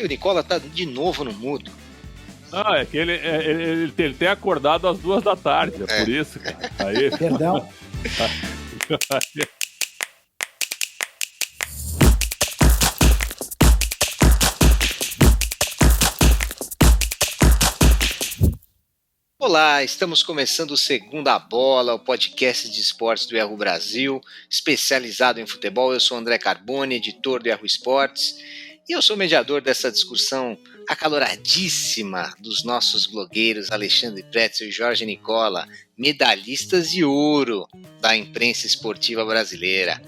E o Nicola tá de novo no mudo. É que ele tem acordado às 2h, por isso, cara. Aí, Perdão. Olá, estamos começando o Segunda Bola, o podcast de esportes do Yahoo Brasil, especializado em futebol. Eu sou André Carboni, editor do Yahoo Esportes, e eu sou mediador dessa discussão acaloradíssima dos nossos blogueiros Alexandre Pretzel e Jorge Nicola, medalhistas de ouro da imprensa esportiva brasileira.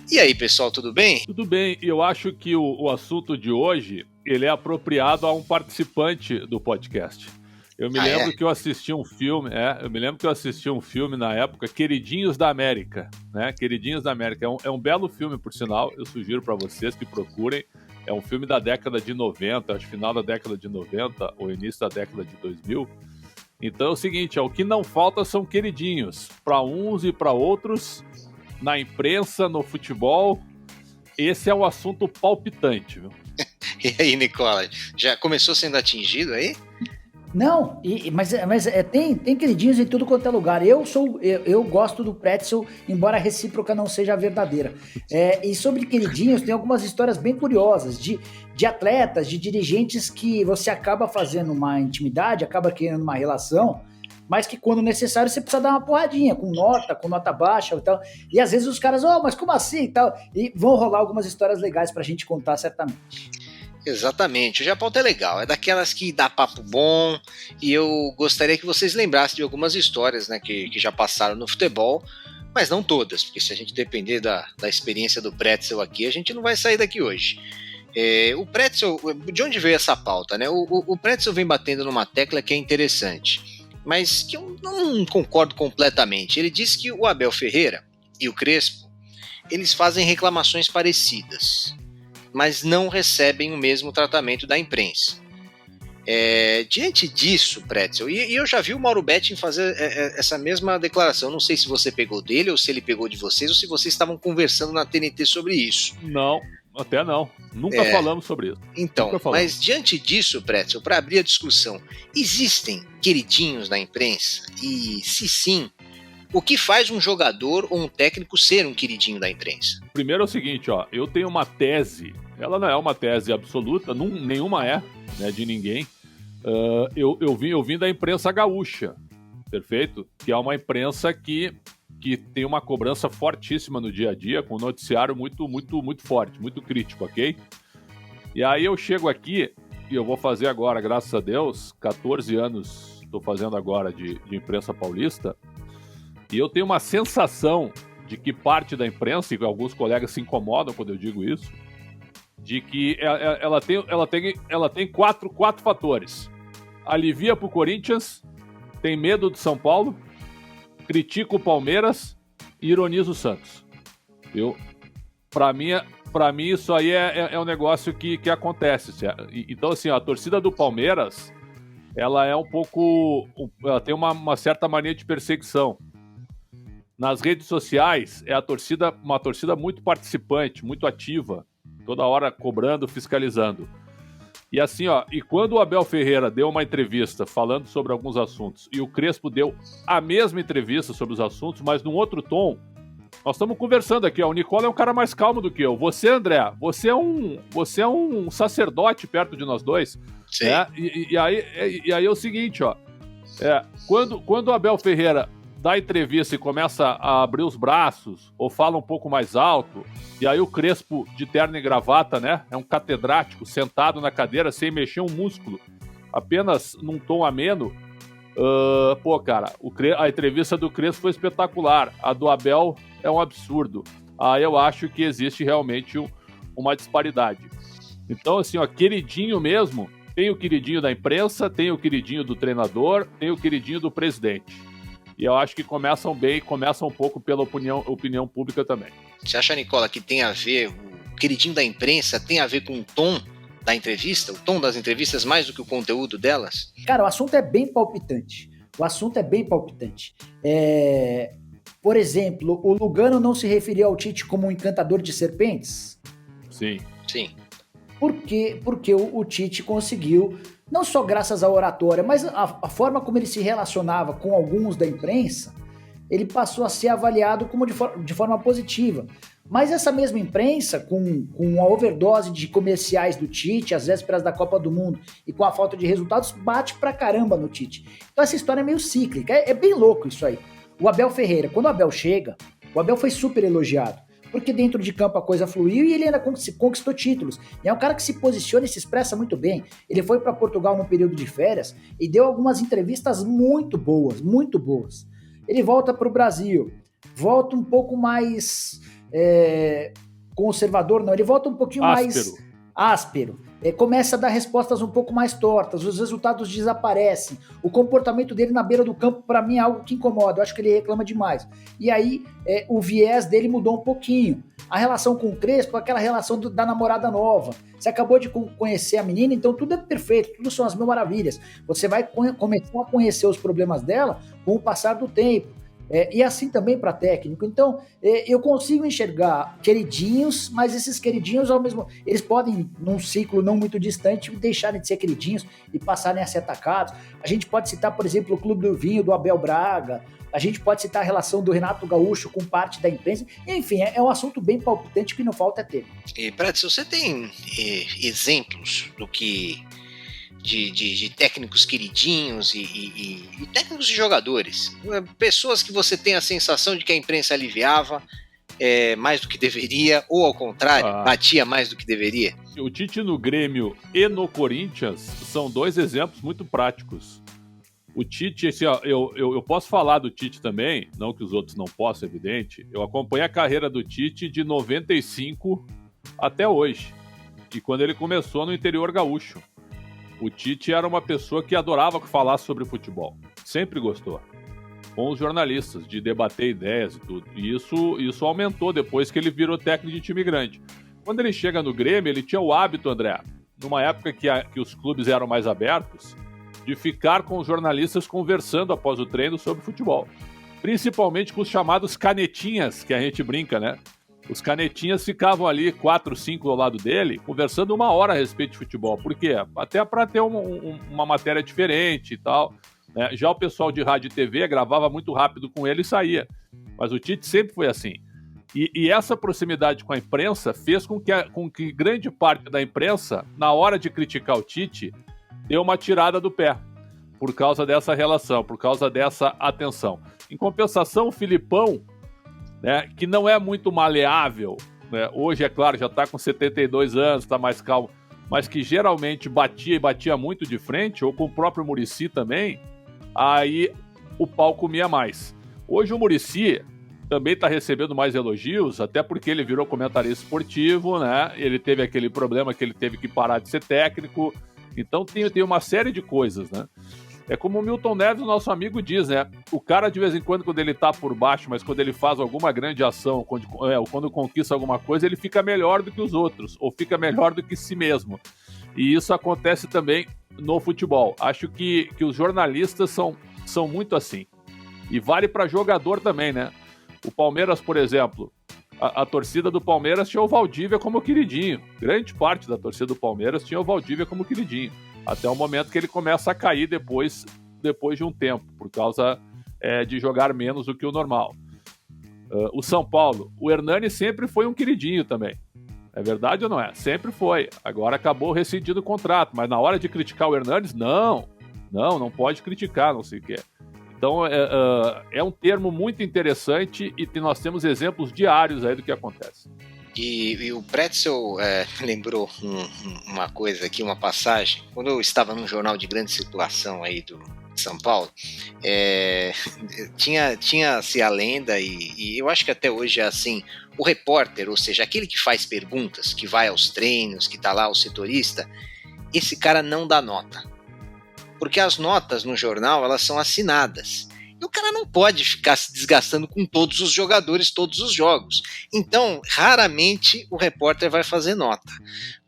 E aí, pessoal, tudo bem? Tudo bem, e eu acho que o assunto de hoje ele é apropriado a um participante do podcast. Eu me lembro que eu assisti um filme, na época, Queridinhos da América, né? Queridinhos da América. É um belo filme, por sinal, eu sugiro para vocês que procurem. É um filme da década de 90, acho final da década de 90, ou início da década de 2000. Então é o seguinte, o que não falta são queridinhos, para uns e para outros, na imprensa, no futebol. Esse é um assunto palpitante, viu? E aí, Nicola, já começou sendo atingido aí? Não, mas tem queridinhos em tudo quanto é lugar. Eu gosto do Pretzel, embora a recíproca não seja verdadeira. E sobre queridinhos, tem algumas histórias bem curiosas de atletas, de dirigentes que você acaba fazendo uma intimidade, acaba criando uma relação, mas que quando necessário você precisa dar uma porradinha, com nota baixa e tal. E às vezes os caras, mas como assim e tal? E vão rolar algumas histórias legais pra gente contar certamente. Exatamente, o Japauta é legal, é daquelas que dá papo bom, e eu gostaria que vocês lembrassem de algumas histórias, né, que já passaram no futebol, mas não todas, porque se a gente depender da experiência do Pretzel aqui, a gente não vai sair daqui hoje. O Pretzel, de onde veio essa pauta, né? O Pretzel vem batendo numa tecla que é interessante, mas que eu não concordo completamente. Ele diz que o Abel Ferreira e o Crespo, eles fazem reclamações parecidas, mas não recebem o mesmo tratamento da imprensa. Diante disso, Pretzel, e eu já vi o Mauro Betting fazer essa mesma declaração, não sei se você pegou dele, ou se ele pegou de vocês, ou se vocês estavam conversando na TNT sobre isso. Não, até não. Nunca falamos sobre isso. Então, mas diante disso, Pretzel, para abrir a discussão, existem queridinhos na imprensa? E se sim, o que faz um jogador ou um técnico ser um queridinho da imprensa? Primeiro é o seguinte, eu tenho uma tese, ela não é uma tese absoluta, nenhuma né, de ninguém. Eu vim da imprensa gaúcha, perfeito? Que é uma imprensa que tem uma cobrança fortíssima no dia a dia, com um noticiário muito, muito, muito forte, muito crítico, ok? E aí eu chego aqui, e eu vou fazer agora, graças a Deus, 14 anos estou fazendo agora de imprensa paulista, e eu tenho uma sensação de que parte da imprensa, e alguns colegas se incomodam quando eu digo isso, de que ela tem quatro fatores. Alivia pro Corinthians, tem medo do São Paulo, critica o Palmeiras e ironiza o Santos. Pra mim isso aí é um negócio que acontece. Então, assim, a torcida do Palmeiras, ela é ela tem uma certa mania de perseguição. Nas redes sociais, uma torcida muito participante, muito ativa, toda hora cobrando, fiscalizando. E assim, e quando o Abel Ferreira deu uma entrevista falando sobre alguns assuntos e o Crespo deu a mesma entrevista sobre os assuntos, mas num outro tom, nós estamos conversando aqui, o Nicola é um cara mais calmo do que eu. Você, André, você é um sacerdote perto de nós dois. Sim. Né? E aí é o seguinte, quando o Abel Ferreira dá entrevista e começa a abrir os braços, ou fala um pouco mais alto, e aí o Crespo de terno e gravata, né, é um catedrático, sentado na cadeira, sem mexer um músculo, apenas num tom ameno, cara, a entrevista do Crespo foi espetacular, a do Abel é um absurdo. Aí eu acho que existe realmente uma disparidade. Então, assim, queridinho mesmo, tem o queridinho da imprensa, tem o queridinho do treinador, tem o queridinho do presidente. E eu acho que começam um pouco pela opinião pública também. Você acha, Nicola, que tem a ver, o queridinho da imprensa tem a ver com o tom da entrevista? O tom das entrevistas mais do que o conteúdo delas? Cara, o assunto é bem palpitante. Por exemplo, o Lugano não se referia ao Tite como um encantador de serpentes? Sim. porque o Tite conseguiu, não só graças à oratória, mas a forma como ele se relacionava com alguns da imprensa, ele passou a ser avaliado como de forma positiva. Mas essa mesma imprensa, com a overdose de comerciais do Tite, às vésperas da Copa do Mundo, e com a falta de resultados, bate pra caramba no Tite. Então essa história é meio cíclica, é bem louco isso aí. O Abel Ferreira, quando o Abel chega, o Abel foi super elogiado, porque dentro de campo a coisa fluiu e ele ainda conquistou títulos. E é um cara que se posiciona e se expressa muito bem. Ele foi para Portugal num período de férias e deu algumas entrevistas muito boas, muito boas. Ele volta para o Brasil, volta um pouco mais conservador, não, ele volta um pouquinho mais áspero. Começa a dar respostas um pouco mais tortas, os resultados desaparecem, o comportamento dele na beira do campo, para mim, é algo que incomoda, eu acho que ele reclama demais. E aí, o viés dele mudou um pouquinho. A relação com o Crespo, aquela relação da namorada nova. Você acabou de conhecer a menina, então tudo é perfeito, tudo são as mil maravilhas. Você vai começar a conhecer os problemas dela com o passar do tempo. E assim também para técnico. Então, eu consigo enxergar queridinhos, mas esses queridinhos, eles podem, num ciclo não muito distante, deixarem de ser queridinhos e passarem a ser atacados. A gente pode citar, por exemplo, o Clube do Vinho, do Abel Braga. A gente pode citar a relação do Renato Gaúcho com parte da imprensa. Enfim, é um assunto bem palpitante que não falta ter. E, Prédio, você tem exemplos do que... De técnicos queridinhos e técnicos de jogadores, pessoas que você tem a sensação de que a imprensa aliviava mais do que deveria, ou ao contrário, batia mais do que deveria? O Tite no Grêmio e no Corinthians são dois exemplos muito práticos. O Tite, assim, ó, eu posso falar do Tite também, não que os outros não possam, evidente. Eu acompanhei a carreira do Tite de 95 até hoje, e quando ele começou no interior gaúcho. O Tite era uma pessoa que adorava falar sobre futebol. Sempre gostou. Com os jornalistas, de debater ideias e tudo. E isso aumentou depois que ele virou técnico de time grande. Quando ele chega no Grêmio, ele tinha o hábito, André, numa época que os clubes eram mais abertos, de ficar com os jornalistas conversando após o treino sobre futebol. Principalmente com os chamados canetinhas, que a gente brinca, né? Os canetinhas ficavam ali, 4, 5 ao lado dele, conversando 1 hora a respeito de futebol. Por quê? Até para ter uma matéria diferente e tal. Né? Já o pessoal de rádio e TV gravava muito rápido com ele e saía. Mas o Tite sempre foi assim. E essa proximidade com a imprensa fez com que grande parte da imprensa, na hora de criticar o Tite, deu uma tirada do pé. Por causa dessa relação, por causa dessa atenção. Em compensação, o Filipão, né, que não é muito maleável, né, hoje, é claro, já está com 72 anos, está mais calmo, mas que geralmente batia muito de frente, ou com o próprio Muricy também, aí o pau comia mais. Hoje o Muricy também está recebendo mais elogios, até porque ele virou comentarista esportivo, né, ele teve aquele problema que ele teve que parar de ser técnico, então tem uma série de coisas, né. É como o Milton Neves, nosso amigo, diz, né? O cara, de vez em quando ele tá por baixo, mas quando ele faz alguma grande ação, quando conquista alguma coisa, ele fica melhor do que os outros, ou fica melhor do que si mesmo. E isso acontece também no futebol. Acho que os jornalistas são muito assim. E vale para jogador também, né? O Palmeiras, por exemplo, a torcida do Palmeiras tinha o Valdívia como queridinho. Grande parte da torcida do Palmeiras tinha o Valdívia como queridinho. Até o momento que ele começa a cair depois de um tempo, por causa de jogar menos do que o normal. O São Paulo, o Hernani sempre foi um queridinho também. É verdade ou não é? Sempre foi. Agora acabou rescindindo o contrato, mas na hora de criticar o Hernanes, não pode criticar, não sei o que. Então é um termo muito interessante e nós temos exemplos diários aí do que acontece. E o Pretzel lembrou uma coisa aqui, uma passagem. Quando eu estava num jornal de grande circulação aí de São Paulo, tinha-se a lenda, e eu acho que até hoje é assim, o repórter, ou seja, aquele que faz perguntas, que vai aos treinos, que está lá, o setorista, esse cara não dá nota. Porque as notas no jornal, elas são assinadas. E o cara não pode ficar se desgastando com todos os jogadores, todos os jogos. Então, raramente o repórter vai fazer nota,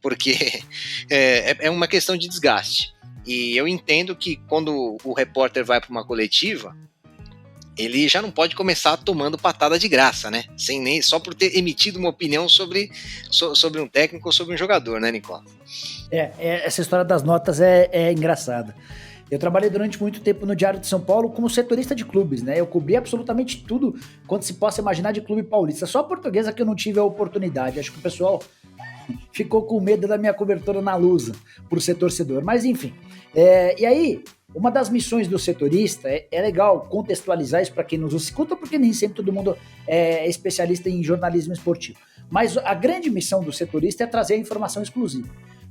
porque é uma questão de desgaste. E eu entendo que quando o repórter vai para uma coletiva, ele já não pode começar tomando patada de graça, né? Só por ter emitido uma opinião sobre um técnico ou sobre um jogador, né, Nicola? Essa história das notas é engraçada. Eu trabalhei durante muito tempo no Diário de São Paulo como setorista de clubes, né? Eu cobri absolutamente tudo quanto se possa imaginar de clube paulista. Só a Portuguesa que eu não tive a oportunidade. Acho que o pessoal ficou com medo da minha cobertura na Lusa, por ser torcedor. Mas enfim. E aí, uma das missões do setorista é legal contextualizar isso para quem nos escuta, porque nem sempre todo mundo é especialista em jornalismo esportivo. Mas a grande missão do setorista é trazer a informação exclusiva.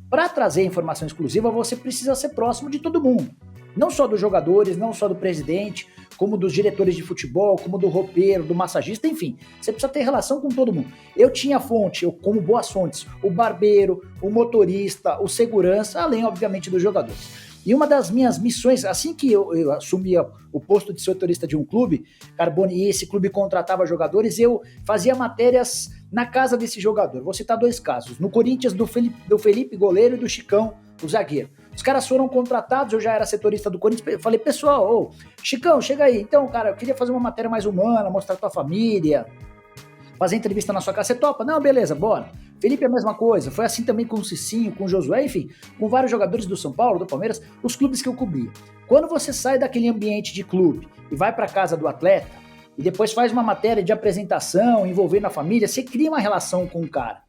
Para trazer a informação exclusiva, você precisa ser próximo de todo mundo. Não só dos jogadores, não só do presidente, como dos diretores de futebol, como do roupeiro, do massagista, enfim. Você precisa ter relação com todo mundo. Eu tinha fonte, como boas fontes, o barbeiro, o motorista, o segurança, além, obviamente, dos jogadores. E uma das minhas missões, assim que eu assumia o posto de setorista de um clube, Carbone, e esse clube contratava jogadores, eu fazia matérias na casa desse jogador. Vou citar 2 casos. No Corinthians, do Felipe goleiro e do Chicão, o zagueiro. Os caras foram contratados, eu já era setorista do Corinthians, eu falei, pessoal, Chicão, chega aí. Então, cara, eu queria fazer uma matéria mais humana, mostrar a tua família, fazer entrevista na sua casa, você topa? Não, beleza, bora. Felipe é a mesma coisa, foi assim também com o Cicinho, com o Josué, enfim, com vários jogadores do São Paulo, do Palmeiras, os clubes que eu cobria. Quando você sai daquele ambiente de clube e vai para casa do atleta, e depois faz uma matéria de apresentação, envolvendo a família, você cria uma relação com o cara.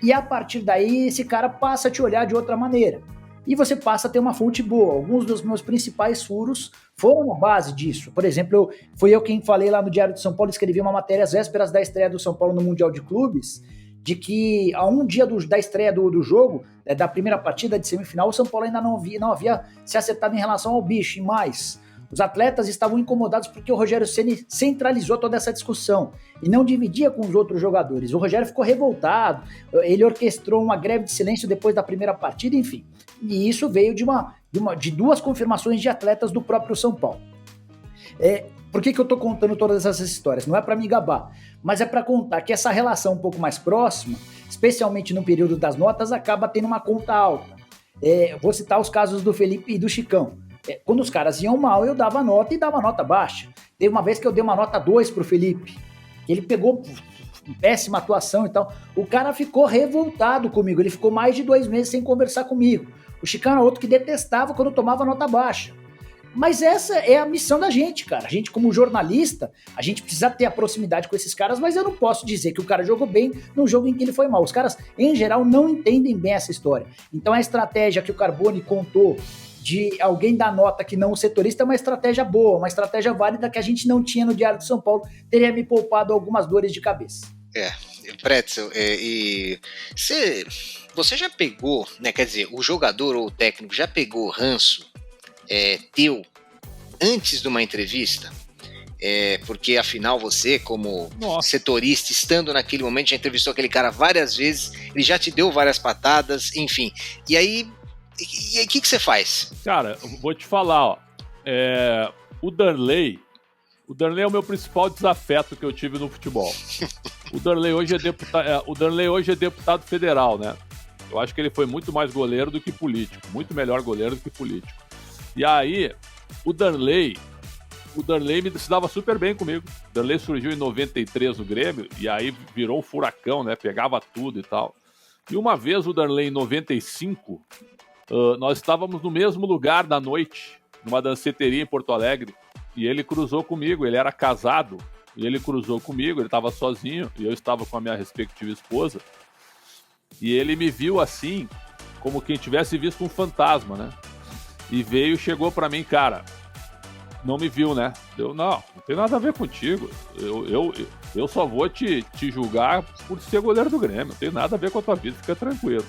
E a partir daí, esse cara passa a te olhar de outra maneira. E você passa a ter uma fonte boa. Alguns dos meus principais furos foram na base disso. Por exemplo, fui eu quem falei lá no Diário de São Paulo, escrevi uma matéria às vésperas da estreia do São Paulo no Mundial de Clubes, de que a um dia da estreia do jogo, da primeira partida de semifinal, o São Paulo ainda não havia se acertado em relação ao bicho. E mais, os atletas estavam incomodados porque o Rogério Ceni centralizou toda essa discussão e não dividia com os outros jogadores. O Rogério ficou revoltado, ele orquestrou uma greve de silêncio depois da primeira partida, enfim. E isso veio de 2 confirmações de atletas do próprio São Paulo. Por que eu tô contando todas essas histórias? Não é para me gabar, mas é para contar que essa relação um pouco mais próxima, especialmente no período das notas, acaba tendo uma conta alta. Vou citar os casos do Felipe e do Chicão. Quando os caras iam mal, eu dava nota e dava nota baixa. Teve uma vez que eu dei uma nota 2 pro Felipe, que ele pegou péssima atuação e tal. O cara ficou revoltado comigo, ele ficou mais de 2 meses sem conversar comigo. O Chicão era outro que detestava quando eu tomava nota baixa. Mas essa é a missão da gente, cara. A gente, como jornalista, a gente precisa ter a proximidade com esses caras, mas eu não posso dizer que o cara jogou bem num jogo em que ele foi mal. Os caras, em geral, não entendem bem essa história. Então a estratégia que o Carbone contou de alguém dar nota que não o setorista é uma estratégia boa, uma estratégia válida que a gente não tinha no Diário de São Paulo, teria me poupado algumas dores de cabeça. Pretzel, e você já pegou, né, quer dizer, o jogador ou o técnico já pegou ranço teu antes de uma entrevista? Porque afinal você, como setorista, estando naquele momento, já entrevistou aquele cara várias vezes, ele já te deu várias patadas, enfim, e aí o que você faz? Cara, eu vou te falar, o Darley é o meu principal desafeto que eu tive no futebol. O Darley hoje é deputado federal, né? Eu acho que ele foi muito mais goleiro do que político, muito melhor goleiro do que político. E aí, o Darley se dava super bem comigo. O Darley surgiu em 93 no Grêmio e aí virou um furacão, né? Pegava tudo e tal. E uma vez o Darley, em 95, nós estávamos no mesmo lugar da noite, numa danceteria em Porto Alegre, e ele cruzou comigo, ele era casado, e ele cruzou comigo, ele estava sozinho, e eu estava com a minha respectiva esposa, e ele me viu assim, como quem tivesse visto um fantasma, né? E chegou pra mim, cara, não me viu, né? Não tem nada a ver contigo, eu só vou te julgar por ser goleiro do Grêmio, não tem nada a ver com a tua vida, fica tranquilo.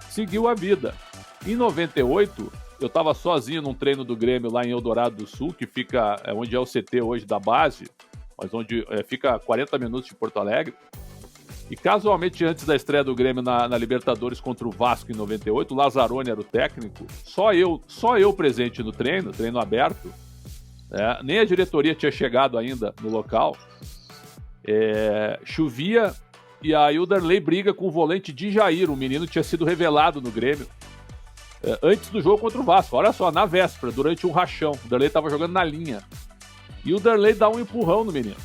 Seguiu a vida. Em 98, eu estava sozinho num treino do Grêmio lá em Eldorado do Sul, que fica onde é o CT hoje da base, mas onde fica 40 minutos de Porto Alegre. E casualmente, antes da estreia do Grêmio na Libertadores contra o Vasco em 98, o Lazzaroni era o técnico, só eu presente no treino aberto, nem a diretoria tinha chegado ainda no local, chovia, e aí o Darley briga com o volante de Jair, o menino tinha sido revelado no Grêmio, antes do jogo contra o Vasco, olha só, na véspera, durante um rachão, o Darley estava jogando na linha. E o Darley dá um empurrão no menino.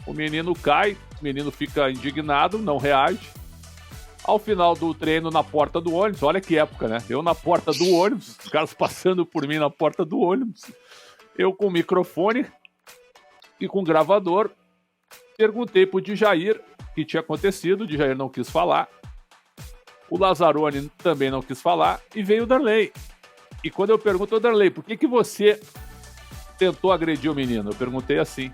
O menino cai, o menino fica indignado, não reage. Ao final do treino, na porta do ônibus, olha que época, né? Eu na porta do ônibus, os caras passando por mim na porta do ônibus. Eu com o microfone e com o gravador. Perguntei pro Djair o que tinha acontecido, o Djair não quis falar. O Lazzaroni também não quis falar. E veio o Darley. E quando eu pergunto ao Darley, por que você tentou agredir o menino? Eu perguntei assim.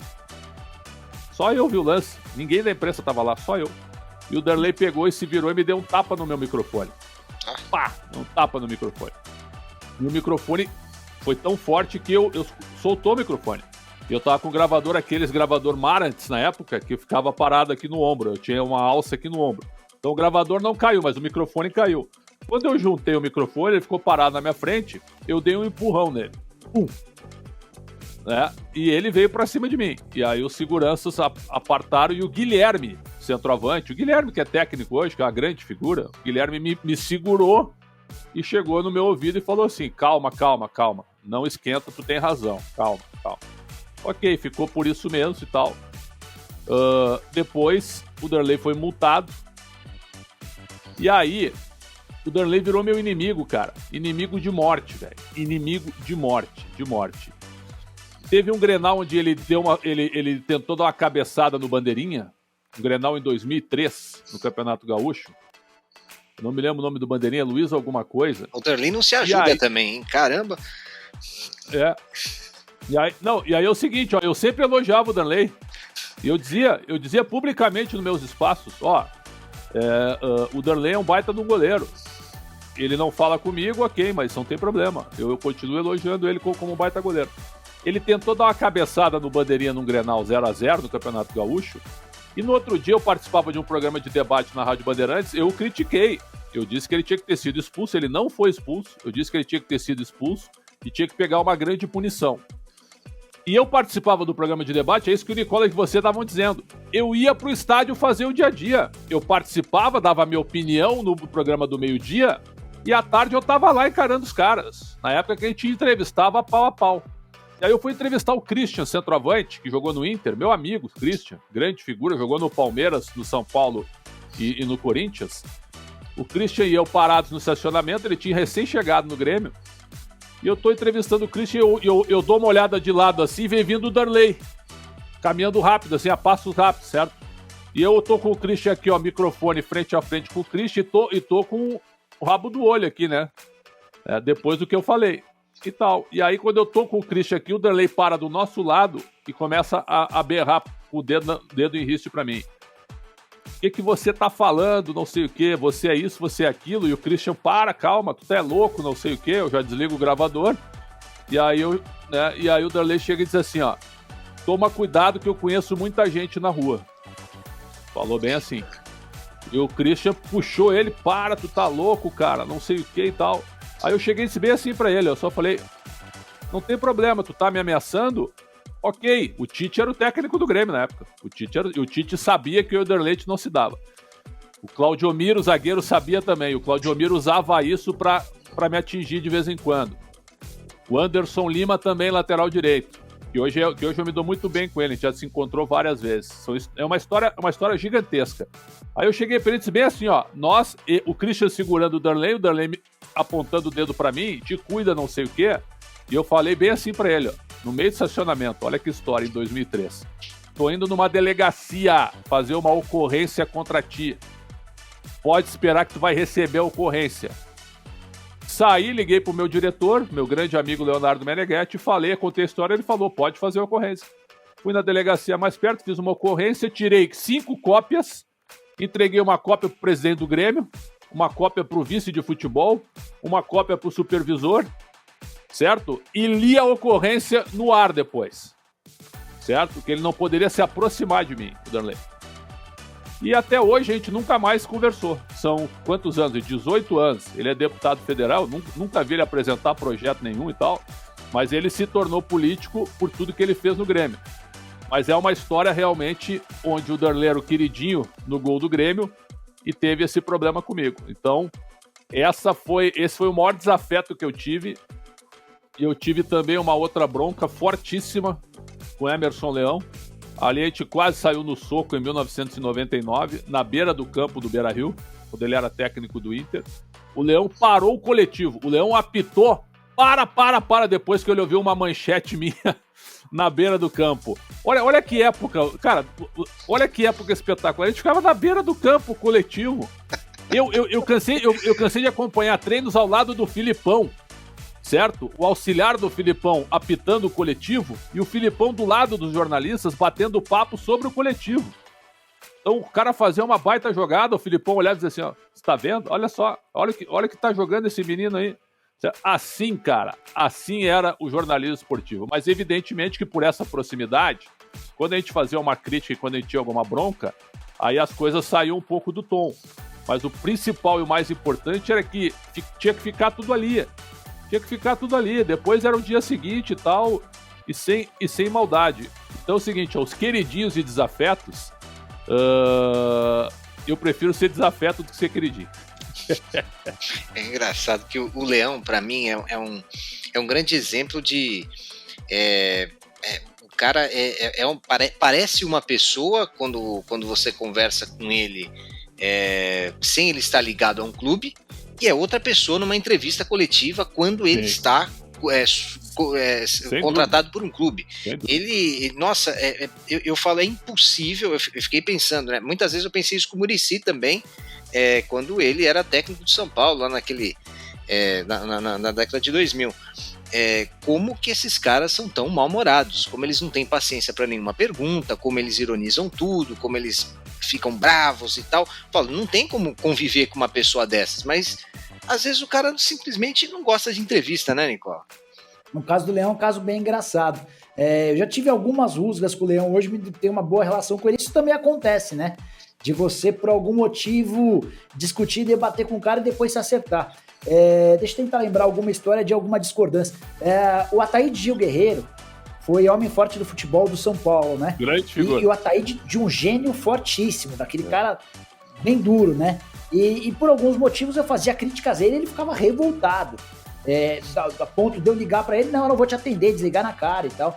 Só eu vi o lance. Ninguém da imprensa tava lá, só eu. E o Darley pegou e se virou e me deu um tapa no meu microfone. Pá! Um tapa no microfone. E o microfone foi tão forte que eu soltou o microfone. E eu tava com o gravador, aqueles gravador Marantz na época, que ficava parado aqui no ombro. Eu tinha uma alça aqui no ombro. Então o gravador não caiu, mas o microfone caiu. Quando eu juntei o microfone, ele ficou parado na minha frente, eu dei um empurrão nele. Pum! Né? E ele veio pra cima de mim. E aí os seguranças apartaram e o Guilherme, centroavante, o Guilherme que é técnico hoje, que é uma grande figura, o Guilherme me segurou e chegou no meu ouvido e falou assim, calma, não esquenta, tu tem razão, calma. Ok, ficou por isso mesmo e tal. Depois o Darley foi multado. E aí o Darley virou meu inimigo, cara. Inimigo de morte, velho. Inimigo de morte. Teve um Grenal onde ele tentou dar uma cabeçada no Bandeirinha. Um Grenal em 2003, no Campeonato Gaúcho. Eu não me lembro o nome do Bandeirinha, Luiz alguma coisa. O Darley não se ajuda também, hein? Caramba. E aí é o seguinte, ó, eu sempre elogiava o Darley. E eu dizia publicamente nos meus espaços, o Darley é um baita de um goleiro. Ele não fala comigo, ok, mas não tem problema. Eu continuo elogiando ele como um baita goleiro. Ele tentou dar uma cabeçada no Bandeirinha num Grenal 0-0 no Campeonato Gaúcho. E no outro dia eu participava de um programa de debate na Rádio Bandeirantes, eu o critiquei. Eu disse que ele tinha que ter sido expulso, ele não foi expulso. Eu disse que ele tinha que ter sido expulso e tinha que pegar uma grande punição. E eu participava do programa de debate, é isso que o Nicola e você estavam dizendo. Eu ia pro estádio fazer o dia a dia. Eu participava, dava a minha opinião no programa do meio-dia, e à tarde eu tava lá encarando os caras. Na época que a gente entrevistava pau a pau. E aí eu fui entrevistar o Christian, centroavante, que jogou no Inter, meu amigo Christian, grande figura, jogou no Palmeiras, no São Paulo e no Corinthians. O Christian e eu parados no estacionamento, ele tinha recém-chegado no Grêmio. E eu tô entrevistando o Christian e eu dou uma olhada de lado assim e vem vindo o Darley, caminhando rápido, assim, a passos rápidos, certo? E eu tô com o Christian aqui, ó, microfone frente a frente com o Christian e tô com o rabo do olho aqui, né? Depois do que eu falei. E tal. E aí, quando eu tô com o Christian aqui, o Darley para do nosso lado e começa a berrar o dedo em riste pra mim. O que você tá falando, não sei o que, você é isso, você é aquilo, e o Christian, calma, tu é louco, não sei o que, eu já desligo o gravador, e aí o Darley chega e diz assim, ó, toma cuidado que eu conheço muita gente na rua. Falou bem assim. E o Christian puxou ele, tu tá louco, cara, não sei o que e tal. Aí eu cheguei bem assim pra ele, eu só falei, não tem problema, tu tá me ameaçando? Ok, o Tite era o técnico do Grêmio na época. O Tite sabia que o Ederleite não se dava. O Claudiomiro, o zagueiro, sabia também. O Claudiomiro usava isso pra me atingir de vez em quando. O Anderson Lima também, lateral direito. Que hoje eu me dou muito bem com ele, a gente já se encontrou várias vezes. É uma história gigantesca. Aí eu cheguei pra ele e disse bem assim, ó, o Christian segurando o Darley apontando o dedo pra mim, te cuida, não sei o quê. E eu falei bem assim pra ele, ó, no meio do estacionamento, olha que história, em 2003. Tô indo numa delegacia fazer uma ocorrência contra ti. Pode esperar que tu vai receber a ocorrência. Saí, liguei pro meu diretor, meu grande amigo Leonardo Meneghetti, contei a história, ele falou, pode fazer a ocorrência. Fui na delegacia mais perto, fiz uma ocorrência, tirei 5 cópias, entreguei uma cópia pro presidente do Grêmio, uma cópia pro vice de futebol, uma cópia pro supervisor, certo? E li a ocorrência no ar depois, certo? Que ele não poderia se aproximar de mim, o Darley. E até hoje a gente nunca mais conversou. São quantos anos? 18 anos. Ele é deputado federal, nunca vi ele apresentar projeto nenhum e tal, mas ele se tornou político por tudo que ele fez no Grêmio. Mas é uma história realmente onde o Darley era o queridinho no gol do Grêmio e teve esse problema comigo. Então, esse foi o maior desafeto que eu tive. E eu tive também uma outra bronca fortíssima com Emerson Leão. Ali a gente quase saiu no soco em 1999, na beira do campo do Beira-Rio, quando ele era técnico do Inter. O Leão parou o coletivo. O Leão apitou, para, depois que ele ouviu uma manchete minha na beira do campo. Olha que época, cara, olha que época espetacular. A gente ficava na beira do campo coletivo. Eu cansei de acompanhar treinos ao lado do Filipão, certo? O auxiliar do Filipão apitando o coletivo e o Filipão do lado dos jornalistas batendo papo sobre o coletivo. Então o cara fazia uma baita jogada, o Filipão olhava e dizia assim, ó, você tá vendo? Olha só, olha que tá jogando esse menino aí. Assim, cara, assim era o jornalismo esportivo. Mas evidentemente que por essa proximidade, quando a gente fazia uma crítica e quando a gente tinha alguma bronca, aí as coisas saíam um pouco do tom. Mas o principal e o mais importante era que tinha que ficar tudo ali. Depois era o dia seguinte e tal, e sem maldade. Então é o seguinte, ó, os queridinhos e desafetos, eu prefiro ser desafeto do que ser queridinho. É engraçado que o Leão, para mim, é um grande exemplo de... o cara parece uma pessoa quando você conversa com ele sem ele estar ligado a um clube, e é outra pessoa numa entrevista coletiva quando ele está contratado por um clube. Ele, nossa, eu falo, é impossível. Eu fiquei pensando, né? Muitas vezes eu pensei isso com o Muricy também, quando ele era técnico de São Paulo, lá na década de 2000. Como que esses caras são tão mal-humorados, como eles não têm paciência para nenhuma pergunta, como eles ironizam tudo, como eles ficam bravos e tal. Falo, não tem como conviver com uma pessoa dessas, mas às vezes o cara simplesmente não gosta de entrevista, né, Nicola? No caso do Leão é um caso bem engraçado. Eu já tive algumas rusgas com o Leão, hoje me tenho uma boa relação com ele. Isso também acontece, né? De você, por algum motivo, discutir, debater com o cara e depois se acertar. Deixa eu tentar lembrar alguma história de alguma discordância. O Ataíde Gil Guerreiro foi homem forte do futebol do São Paulo, né? Grande figura. E o Ataíde de um gênio fortíssimo, daquele cara bem duro, né? E por alguns motivos eu fazia críticas a ele e ele ficava revoltado. A ponto de eu ligar pra ele, não, eu não vou te atender, desligar na cara e tal.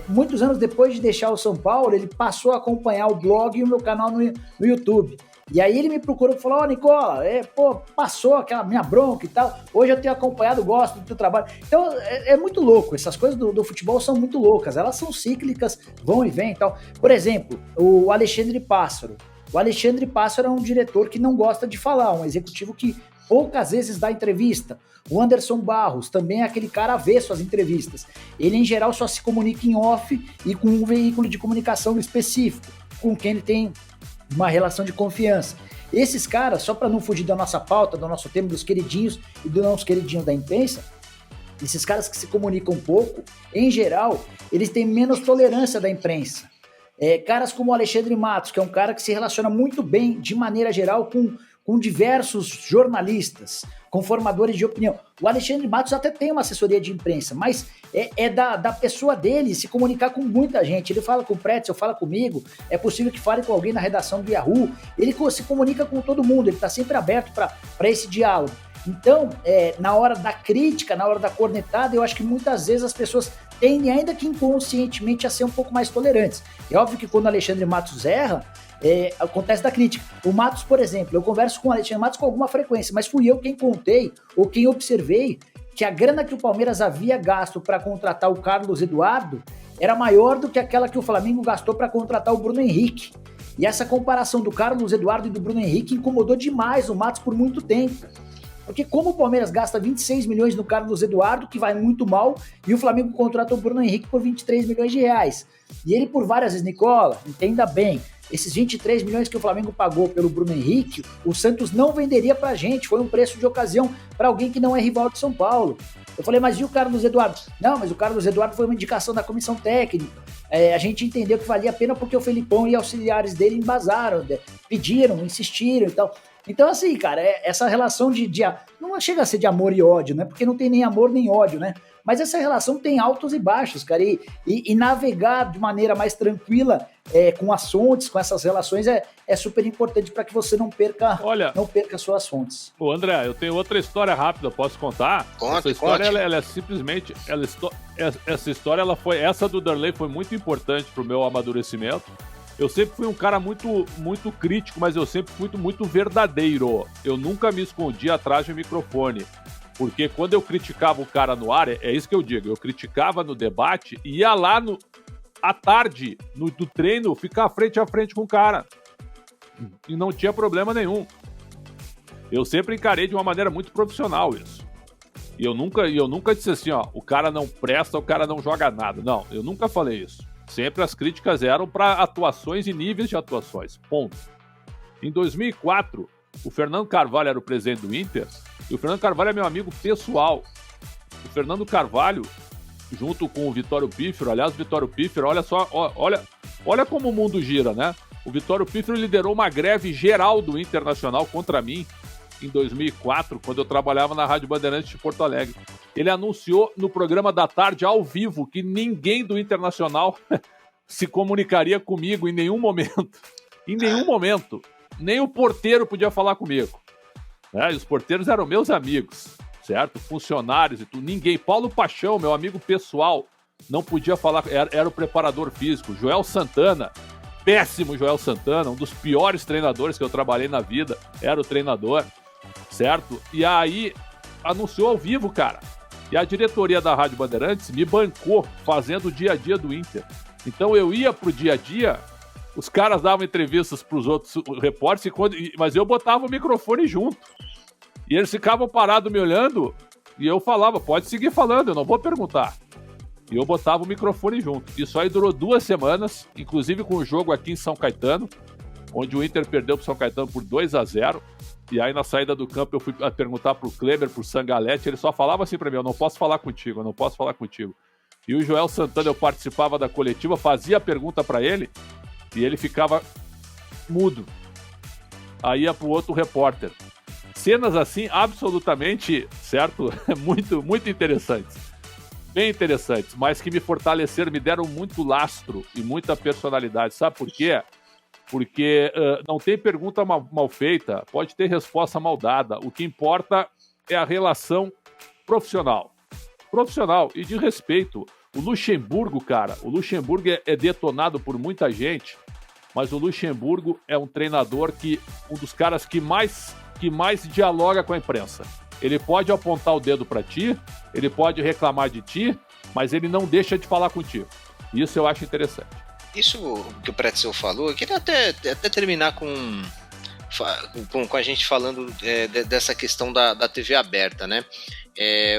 Muitos anos depois de deixar o São Paulo, ele passou a acompanhar o blog e o meu canal no YouTube. E aí ele me procurou e falou, Nicola, passou aquela minha bronca e tal, hoje eu tenho acompanhado, gosto do teu trabalho. Então é muito louco, essas coisas do futebol são muito loucas, elas são cíclicas, vão e vêm e tal. Por exemplo, o Alexandre Pássaro. O Alexandre Pássaro é um diretor que não gosta de falar, um executivo que poucas vezes dá entrevista. O Anderson Barros também é aquele cara avesso às entrevistas. Ele, em geral, só se comunica em off e com um veículo de comunicação específico, com quem ele tem uma relação de confiança. Esses caras, só para não fugir da nossa pauta, do nosso tema dos queridinhos e dos não queridinhos da imprensa, esses caras que se comunicam pouco, em geral, eles têm menos tolerância da imprensa. Caras como o Alexandre Matos, que é um cara que se relaciona muito bem, de maneira geral, com diversos jornalistas, com formadores de opinião. O Alexandre Matos até tem uma assessoria de imprensa, mas da pessoa dele se comunicar com muita gente. Ele fala com o Pretzel, fala comigo, é possível que fale com alguém na redação do Yahoo. Ele se comunica com todo mundo, ele está sempre aberto para esse diálogo. Então, na hora da crítica, na hora da cornetada, eu acho que muitas vezes as pessoas tendem, ainda que inconscientemente, a ser um pouco mais tolerantes. É óbvio que quando o Alexandre Matos erra, acontece da crítica. O Matos, por exemplo, eu converso com o Alexandre Matos com alguma frequência, mas fui eu quem contei ou quem observei que a grana que o Palmeiras havia gasto para contratar o Carlos Eduardo era maior do que aquela que o Flamengo gastou para contratar o Bruno Henrique. E essa comparação do Carlos Eduardo e do Bruno Henrique incomodou demais o Matos por muito tempo. Porque como o Palmeiras gasta 26 milhões no Carlos Eduardo, que vai muito mal, e o Flamengo contrata o Bruno Henrique por 23 milhões de reais. E ele por várias vezes, Nicola, entenda bem, esses 23 milhões que o Flamengo pagou pelo Bruno Henrique, o Santos não venderia pra gente, foi um preço de ocasião para alguém que não é rival de São Paulo. Eu falei, mas e o Carlos Eduardo? Não, mas o Carlos Eduardo foi uma indicação da comissão técnica. A gente entendeu que valia a pena porque o Felipão e auxiliares dele embasaram, pediram, insistiram e tal. Então, assim, cara, essa relação de não chega a ser de amor e ódio, né? Porque não tem nem amor nem ódio, né? mas essa relação tem altos e baixos, cara, e navegar de maneira mais tranquila com as fontes, com essas relações é super importante para que você não perca suas fontes. Ô André, eu tenho outra história rápida, posso contar? Essa história ela é simplesmente, essa história essa do Darley foi muito importante pro meu amadurecimento. Eu sempre fui um cara muito, muito crítico, mas eu sempre fui muito verdadeiro. Eu nunca me escondi atrás de um microfone. Porque quando eu criticava o cara no ar, é isso que eu digo, eu criticava no debate e ia lá à tarde, do treino, ficar frente a frente com o cara. E não tinha problema nenhum. Eu sempre encarei de uma maneira muito profissional isso. E eu nunca disse assim, ó, o cara não presta, o cara não joga nada. Não, eu nunca falei isso. Sempre as críticas eram para atuações e níveis de atuações. Ponto. Em 2004, o Fernando Carvalho era o presidente do Inter, e o Fernando Carvalho é meu amigo pessoal. O Fernando Carvalho, junto com o Vitório Pífero, aliás, o Vitório Pífero, olha só, olha como o mundo gira, né? O Vitório Pífero liderou uma greve geral do Internacional contra mim em 2004, quando eu trabalhava na Rádio Bandeirantes de Porto Alegre. Ele anunciou no programa da tarde, ao vivo, que ninguém do Internacional se comunicaria comigo em nenhum momento. Em nenhum momento. Nem o porteiro podia falar comigo. E os porteiros eram meus amigos, certo? Funcionários e tudo. Ninguém. Paulo Paixão, meu amigo pessoal, não podia falar. Era o preparador físico. Joel Santana, péssimo Joel Santana, um dos piores treinadores que eu trabalhei na vida, era o treinador, certo? E aí, anunciou ao vivo, cara. E a diretoria da Rádio Bandeirantes me bancou fazendo o dia a dia do Inter. Então eu ia pro dia a dia, os caras davam entrevistas pros outros repórteres, mas eu botava o microfone junto. E eles ficavam parados me olhando, e eu falava, pode seguir falando, eu não vou perguntar. E eu botava o microfone junto. Isso aí durou 2 semanas, inclusive com o jogo aqui em São Caetano, onde o Inter perdeu pro São Caetano por 2-0. E aí na saída do campo eu fui perguntar pro Kleber, pro Sangalete, ele só falava assim pra mim, eu não posso falar contigo. E o Joel Santana, eu participava da coletiva, fazia a pergunta pra ele, e ele ficava mudo. Aí ia pro outro repórter. Cenas assim, absolutamente, certo? Muito, muito interessantes. Bem interessantes, mas que me fortaleceram, me deram muito lastro e muita personalidade. Sabe por quê? Porque não tem pergunta mal feita, pode ter resposta mal dada. O que importa é a relação profissional. Profissional e de respeito. O Luxemburgo, cara, é detonado por muita gente, mas o Luxemburgo é um treinador um dos caras que mais dialoga com a imprensa. Ele pode apontar o dedo para ti, ele pode reclamar de ti, mas ele não deixa de falar contigo. Isso eu acho interessante. Isso que o Pretzel falou, eu queria até terminar com a gente falando dessa questão da TV aberta, né?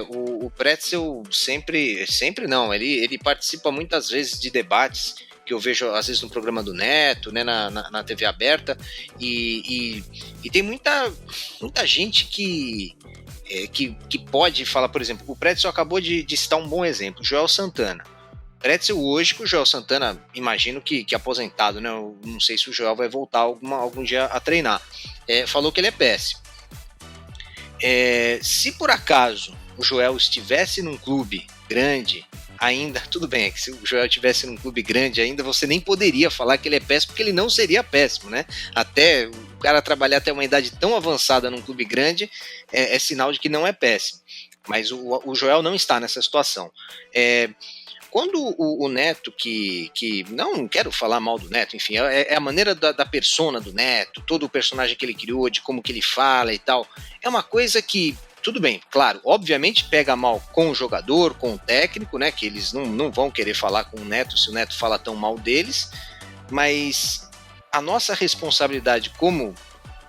O Pretzel sempre não, ele participa muitas vezes de debates que eu vejo às vezes no programa do Neto, né, na TV aberta, e tem muita gente que pode falar, por exemplo, o Pretzel acabou de citar um bom exemplo, Joel Santana. Pretzel hoje, que o Joel Santana, imagino que aposentado, né? Eu não sei se o Joel vai voltar algum dia a treinar. Falou que ele é péssimo. Se por acaso o Joel estivesse num clube grande, ainda, tudo bem, é que se o Joel estivesse num clube grande ainda, você nem poderia falar que ele é péssimo, porque ele não seria péssimo, né? Até o cara trabalhar até uma idade tão avançada num clube grande é sinal de que não é péssimo. Mas o Joel não está nessa situação. Quando o Neto, que não quero falar mal do Neto, enfim, é a maneira da persona do Neto, todo o personagem que ele criou, de como que ele fala e tal, é uma coisa que, tudo bem, claro, obviamente pega mal com o jogador, com o técnico, né, que eles não vão querer falar com o Neto se o Neto fala tão mal deles, mas a nossa responsabilidade como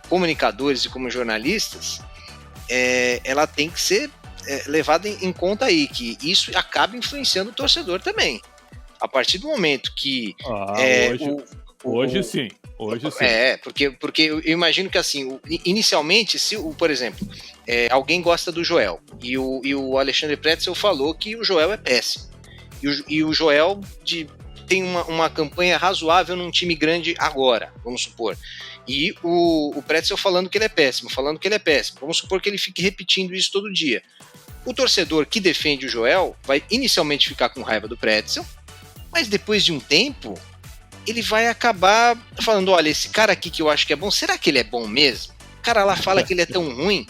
comunicadores e como jornalistas, ela tem que ser levado em conta aí, que isso acaba influenciando o torcedor também. A partir do momento que... Hoje sim. Porque eu imagino que assim, inicialmente, se por exemplo, alguém gosta do Joel, e o Alexandre Pretzel falou que o Joel é péssimo, e o Joel tem uma campanha razoável num time grande agora, vamos supor. E o Pretzel falando que ele é péssimo, falando que ele é péssimo. Vamos supor que ele fique repetindo isso todo dia. O torcedor que defende o Joel vai inicialmente ficar com raiva do Pretzel, mas depois de um tempo, ele vai acabar falando, olha, esse cara aqui que eu acho que é bom, será que ele é bom mesmo? O cara lá fala que ele é tão ruim.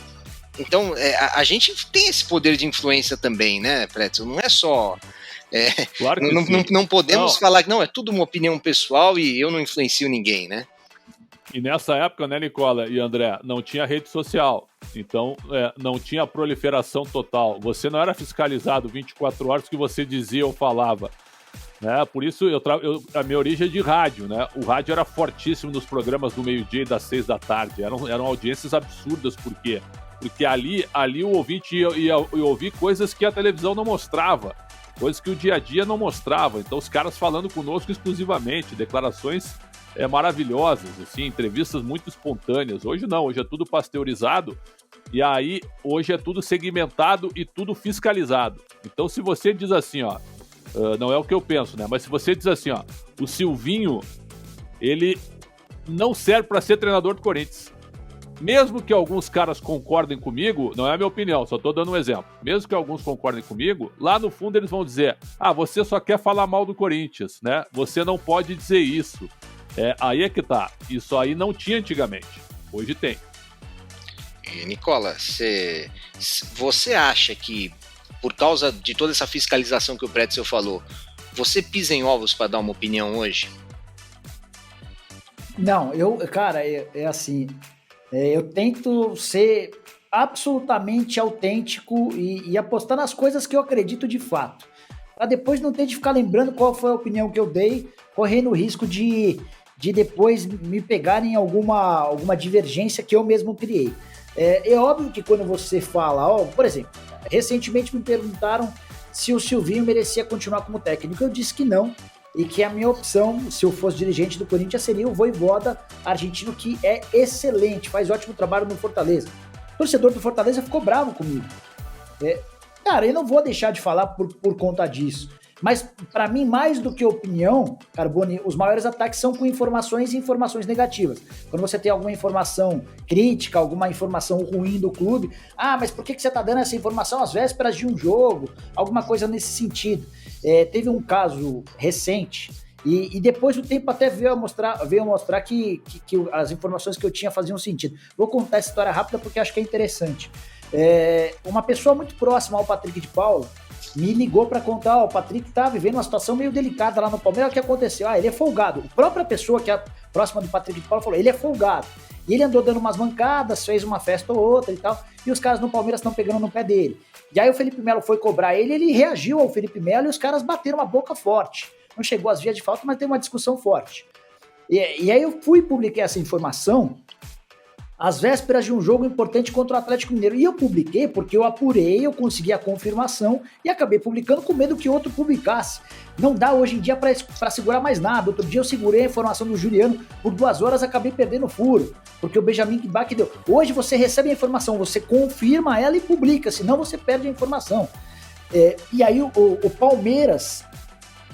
Então, a gente tem esse poder de influência também, né, Pretzel? Não é só... Claro que não podemos falar que não, é tudo uma opinião pessoal e eu não influencio ninguém, né? E nessa época, né, Nicola e André, não tinha rede social. Então, não tinha proliferação total. Você não era fiscalizado 24 horas que você dizia ou falava. Né? Por isso, a minha origem é de rádio. Né? O rádio era fortíssimo nos programas do meio-dia e das 6 da tarde. Eram audiências absurdas. Por quê? Porque ali o ouvinte ia ouvir coisas que a televisão não mostrava. Coisas que o dia a dia não mostrava. Então, os caras falando conosco exclusivamente. Declarações maravilhosas, assim, entrevistas muito espontâneas. Hoje não, hoje é tudo pasteurizado. E aí, hoje é tudo segmentado e tudo fiscalizado. Então, se você diz assim, ó, não é o que eu penso, né? Mas se você diz assim, ó, o Silvinho, ele não serve para ser treinador do Corinthians. Mesmo que alguns caras concordem comigo, não é a minha opinião, só tô dando um exemplo. Mesmo que alguns concordem comigo, lá no fundo eles vão dizer, você só quer falar mal do Corinthians, né? Você não pode dizer isso. Aí é que tá. Isso aí não tinha antigamente. Hoje tem. E, Nicola, você acha que, por causa de toda essa fiscalização que o Pretzel falou, você pisa em ovos para dar uma opinião hoje? Não, cara, assim, eu tento ser absolutamente autêntico e apostar nas coisas que eu acredito de fato. Pra depois não ter de ficar lembrando qual foi a opinião que eu dei, correndo o risco de depois me pegarem em alguma divergência que eu mesmo criei. É óbvio que quando você fala, por exemplo, recentemente me perguntaram se o Silvinho merecia continuar como técnico. Eu disse que não, e que a minha opção, se eu fosse dirigente do Corinthians, seria o Vojvoda argentino, que é excelente, faz ótimo trabalho no Fortaleza. O torcedor do Fortaleza ficou bravo comigo. Cara, eu não vou deixar de falar por conta disso. Mas, para mim, mais do que opinião, Carbone, os maiores ataques são com informações e informações negativas. Quando você tem alguma informação crítica, alguma informação ruim do clube, mas por que você está dando essa informação às vésperas de um jogo? Alguma coisa nesse sentido. Teve um caso recente, e depois o tempo até veio mostrar que as informações que eu tinha faziam sentido. Vou contar essa história rápida porque acho que é interessante. Uma pessoa muito próxima ao Patrick de Paula me ligou para contar, o Patrick tá vivendo uma situação meio delicada lá no Palmeiras. O que aconteceu? Ele é folgado. A própria pessoa que é próxima do Patrick de Paula falou, ele é folgado. E ele andou dando umas mancadas, fez uma festa ou outra e tal, e os caras no Palmeiras estão pegando no pé dele. E aí o Felipe Melo foi cobrar ele reagiu ao Felipe Melo e os caras bateram uma boca forte. Não chegou às vias de falta, mas teve uma discussão forte. E aí eu fui e publiquei essa informação às vésperas de um jogo importante contra o Atlético Mineiro. E eu publiquei porque eu apurei, eu consegui a confirmação e acabei publicando com medo que outro publicasse. Não dá hoje em dia para segurar mais nada. Outro dia eu segurei a informação do Juliano por 2 horas, acabei perdendo o furo, porque o Benjamin Kibak deu. Hoje você recebe a informação, você confirma ela e publica, senão você perde a informação. E aí o Palmeiras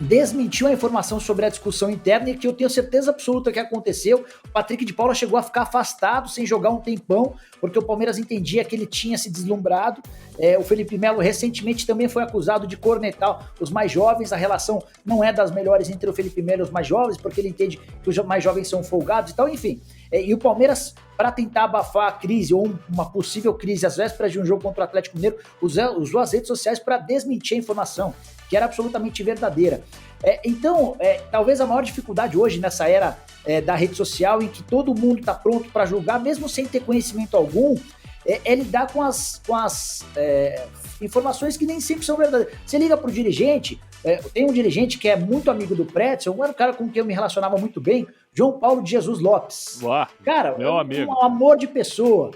desmentiu a informação sobre a discussão interna, e que eu tenho certeza absoluta que aconteceu. O Patrick de Paula chegou a ficar afastado sem jogar um tempão, porque o Palmeiras entendia que ele tinha se deslumbrado. O Felipe Melo recentemente também foi acusado de cornetar os mais jovens. A relação não é das melhores entre o Felipe Melo e os mais jovens, porque ele entende que os mais jovens são folgados e tal, enfim. E o Palmeiras, para tentar abafar a crise ou uma possível crise às vésperas de um jogo contra o Atlético Mineiro, usou as redes sociais para desmentir a informação, que era absolutamente verdadeira. Então, talvez a maior dificuldade hoje, nessa era da rede social, em que todo mundo está pronto para julgar, mesmo sem ter conhecimento algum, é lidar com as informações que nem sempre são verdadeiras. Você liga para o dirigente, tem um dirigente que é muito amigo do Pretzel, era um cara com quem eu me relacionava muito bem, João Paulo de Jesus Lopes. Uá, cara, meu amigo. Um amor de pessoa.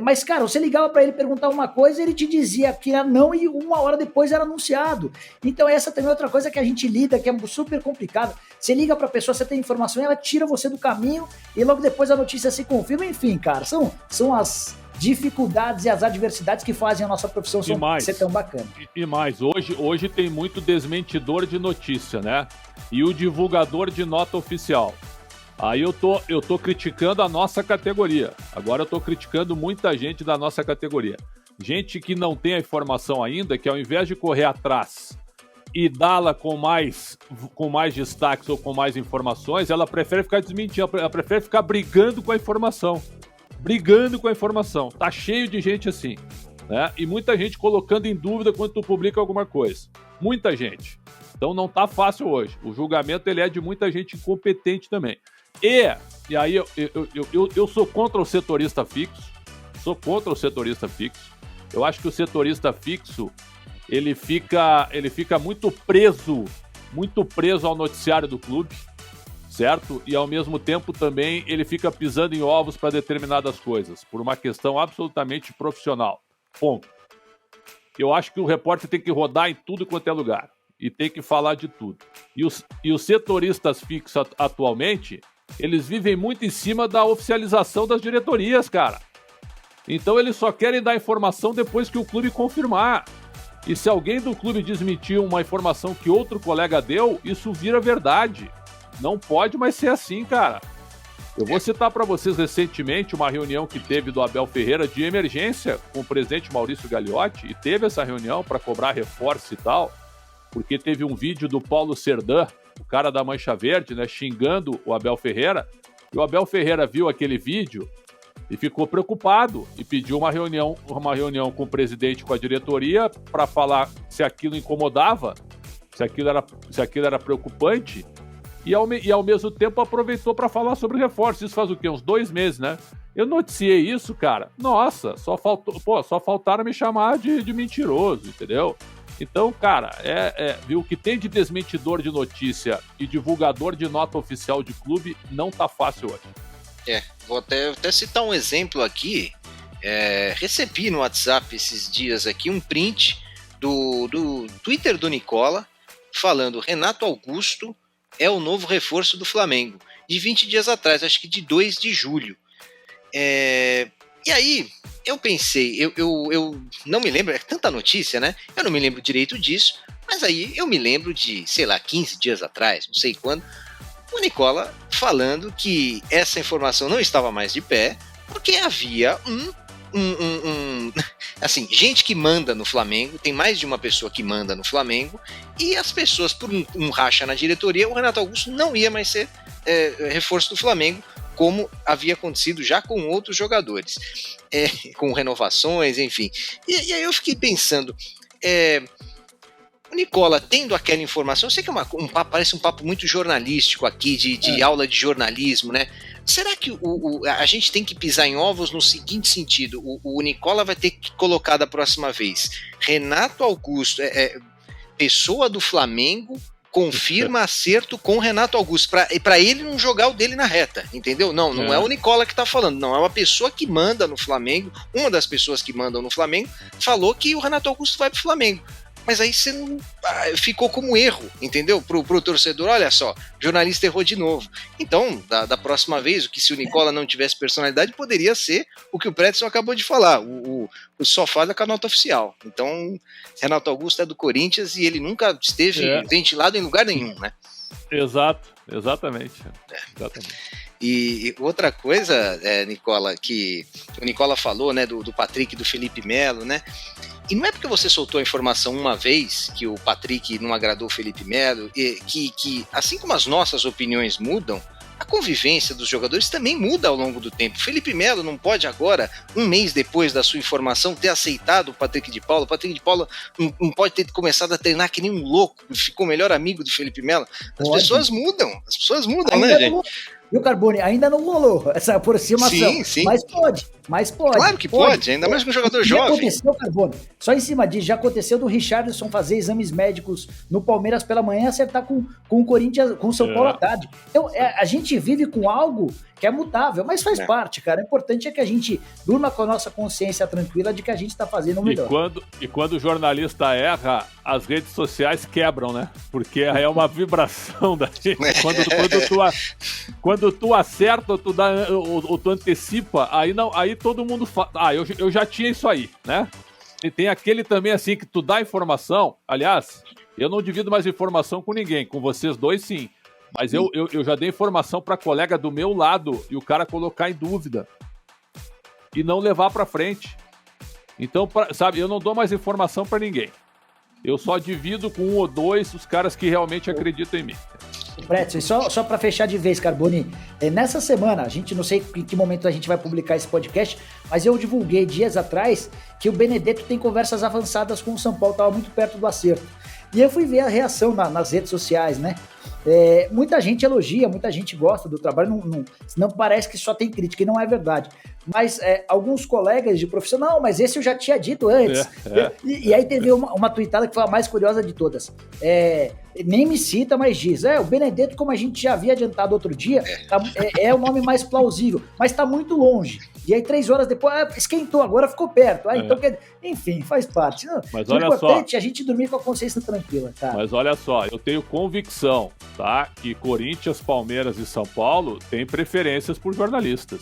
Mas, cara, você ligava para ele perguntar uma coisa, ele te dizia que era não, e 1 hora depois era anunciado. Então essa também é outra coisa que a gente lida, que é super complicado. Você liga para a pessoa, você tem informação, ela tira você do caminho e logo depois a notícia se confirma. Enfim, cara, são as dificuldades e as adversidades que fazem a nossa profissão ser tão bacana. E mais, hoje tem muito desmentidor de notícia, né? E o divulgador de nota oficial. Aí eu tô criticando a nossa categoria. Agora eu tô criticando muita gente da nossa categoria. Gente que não tem a informação ainda, que ao invés de correr atrás e dá-la com mais destaques ou com mais informações, ela prefere ficar desmentindo, ela prefere ficar brigando com a informação. Tá cheio de gente assim, né? E muita gente colocando em dúvida quando tu publica alguma coisa. Muita gente. Então não tá fácil hoje. O julgamento ele é de muita gente incompetente também. E aí eu sou contra o setorista fixo. Eu acho que o setorista fixo ele fica muito preso ao noticiário do clube, certo? E ao mesmo tempo também ele fica pisando em ovos para determinadas coisas, por uma questão absolutamente profissional. Ponto. Eu acho que o repórter tem que rodar em tudo quanto é lugar e tem que falar de tudo. E os setoristas fixos atualmente, eles vivem muito em cima da oficialização das diretorias, cara. Então eles só querem dar informação depois que o clube confirmar. E se alguém do clube desmentir uma informação que outro colega deu, isso vira verdade. Não pode mais ser assim, cara. Eu vou citar para vocês recentemente uma reunião que teve do Abel Ferreira de emergência com o presidente Maurício Gagliotti, e teve essa reunião para cobrar reforço e tal, porque teve um vídeo do Paulo Serdã, o cara da Mancha Verde, né, xingando o Abel Ferreira, e o Abel Ferreira viu aquele vídeo e ficou preocupado e pediu uma reunião com o presidente, com a diretoria, para falar se aquilo incomodava, se aquilo era preocupante, e ao mesmo tempo aproveitou para falar sobre reforço. Isso faz o quê? Uns 2 meses, né? Eu noticiei isso, cara. Nossa, só faltaram me chamar de mentiroso, entendeu? Então, cara, viu, o que tem de desmentidor de notícia e divulgador de nota oficial de clube não tá fácil hoje. Vou até citar um exemplo aqui. Recebi no WhatsApp esses dias aqui um print do Twitter do Nicola falando: Renato Augusto é o novo reforço do Flamengo, de 20 dias atrás, acho que de 2 de julho. E aí, eu pensei, eu não me lembro, é tanta notícia, né? Eu não me lembro direito disso, mas aí eu me lembro de, sei lá, 15 dias atrás, não sei quando, o Nicola falando que essa informação não estava mais de pé, porque havia assim, gente que manda no Flamengo, tem mais de uma pessoa que manda no Flamengo, e as pessoas, por um racha na diretoria, o Renato Augusto não ia mais ser reforço do Flamengo, como havia acontecido já com outros jogadores, com renovações, enfim. E aí eu fiquei pensando, o Nicola tendo aquela informação, eu sei que parece um papo muito jornalístico aqui, de aula de jornalismo, né? Será que a gente tem que pisar em ovos no seguinte sentido? O Nicola vai ter que colocar da próxima vez: Renato Augusto, pessoa do Flamengo, confirma acerto com o Renato Augusto, para ele não jogar o dele na reta, entendeu? Não é o Nicola que tá falando, não, é uma pessoa que manda no Flamengo, uma das pessoas que mandam no Flamengo, falou que o Renato Augusto vai pro Flamengo. Mas aí você não ficou como erro, entendeu? Pro torcedor, olha só, o jornalista errou de novo. Então, da próxima vez, o que se o Nicola não tivesse personalidade, poderia ser o que o Pretzel acabou de falar, o sofá da canota oficial. Então, Renato Augusto é do Corinthians e ele nunca esteve ventilado em lugar nenhum, né? Exatamente. E outra coisa, Nicola, que o Nicola falou, né, do Patrick e do Felipe Melo, né? E não é porque você soltou a informação uma vez que o Patrick não agradou o Felipe Melo, que assim como as nossas opiniões mudam, a convivência dos jogadores também muda ao longo do tempo. O Felipe Melo não pode agora, um mês depois da sua informação, ter aceitado o Patrick de Paula. O Patrick de Paula não pode ter começado a treinar que nem um louco, ficou o melhor amigo do Felipe Melo. As pessoas mudam, né, gente? Viu, Carbone? Ainda não rolou essa aproximação. Sim. Mas pode. Claro que pode, ainda mais com um jogador jovem. Já aconteceu, Carbone. Só em cima disso, já aconteceu do Richarlison fazer exames médicos no Palmeiras pela manhã e acertar com o Corinthians, com o São Paulo à tarde. Então, a gente vive com algo que é mutável, mas faz parte, cara. O importante é que a gente durma com a nossa consciência tranquila de que a gente está fazendo o melhor. E quando o jornalista erra, as redes sociais quebram, né? Porque é uma vibração da gente. Quando tu acerta ou tu antecipa, aí todo mundo fala: eu já tinha isso aí, né? E tem aquele também assim que tu dá informação. Aliás, eu não divido mais informação com ninguém, com vocês dois sim. Mas eu já dei informação para colega do meu lado e o cara colocar em dúvida e não levar para frente. Então, sabe, eu não dou mais informação para ninguém. Eu só divido com 1 ou 2 os caras que realmente acreditam em mim. Pretzel, só para fechar de vez, Carboni, nessa semana, a gente não sei em que momento a gente vai publicar esse podcast, mas eu divulguei dias atrás que o Benedetto tem conversas avançadas com o São Paulo, estava muito perto do acerto. E eu fui ver a reação nas redes sociais, né? Muita gente elogia, muita gente gosta do trabalho, não parece que só tem crítica, e não é verdade. Mas alguns colegas de profissão, não, mas esse eu já tinha dito antes. E aí teve uma tuitada que foi a mais curiosa de todas. Nem me cita, mas diz, o Benedetto, como a gente já havia adiantado outro dia, é o nome mais plausível, mas está muito longe. E aí 3 horas depois, esquentou, agora ficou perto. Então, enfim, faz parte. Mas o importante é a gente dormir com a consciência tranquila, cara. Mas olha só, eu tenho convicção, tá? Que Corinthians, Palmeiras e São Paulo têm preferências por jornalistas.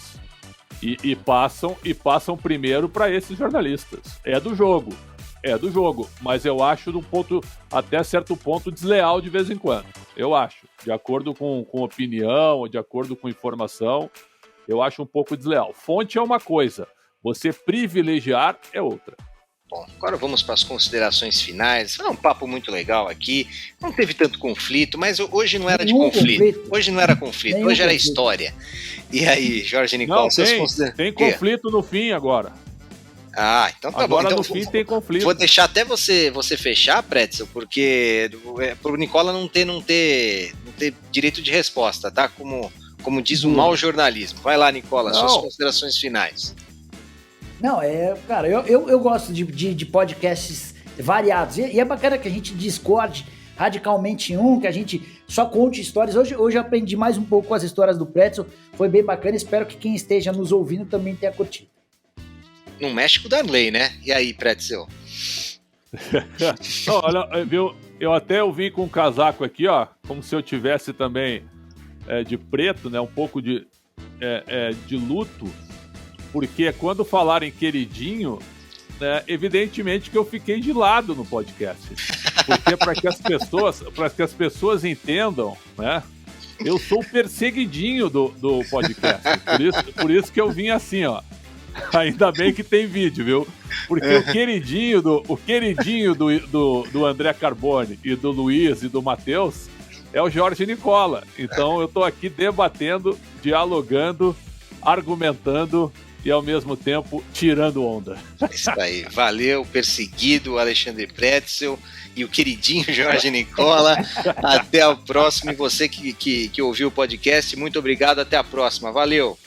E passam primeiro para esses jornalistas. É do jogo, mas eu acho até certo ponto desleal de vez em quando. Eu acho, de acordo com opinião, de acordo com informação, eu acho um pouco desleal. Fonte é uma coisa, você privilegiar é outra. Bom, agora vamos para as considerações finais. Foi um papo muito legal aqui. Não teve tanto conflito, mas hoje não era de conflito. Hoje não era conflito, hoje era história. E aí, Jorge Nicola, tem conflito no fim agora. Então tá agora bom. Então, no fim tem conflito. Vou deixar até você fechar, Pretzel, porque pro Nicola não ter direito de resposta, tá? Como diz o mau jornalismo. Vai lá, Nicola, suas considerações finais. Não, cara, eu gosto de podcasts variados. E é bacana que a gente discorde radicalmente em que a gente só conte histórias. Hoje eu aprendi mais um pouco com as histórias do Pretzel. Foi bem bacana. Espero que quem esteja nos ouvindo também tenha curtido. No México da lei, né? E aí, Pretzel? Olha, viu? Eu até vim com um casaco aqui, ó, como se eu tivesse também de preto, né? Um pouco de luto, porque quando falarem queridinho, né, evidentemente que eu fiquei de lado no podcast, porque para que as pessoas entendam, né? Eu sou o perseguidinho do podcast, por isso que eu vim assim, ó. Ainda bem que tem vídeo, viu? Porque o queridinho do André Carboni e do Luiz e do Matheus é o Jorge Nicola. Então eu tô aqui debatendo, dialogando, argumentando e ao mesmo tempo tirando onda. Isso aí, valeu, perseguido Alexandre Pretzel e o queridinho Jorge Nicola. Até a próxima. E você que ouviu o podcast, muito obrigado, até a próxima, valeu.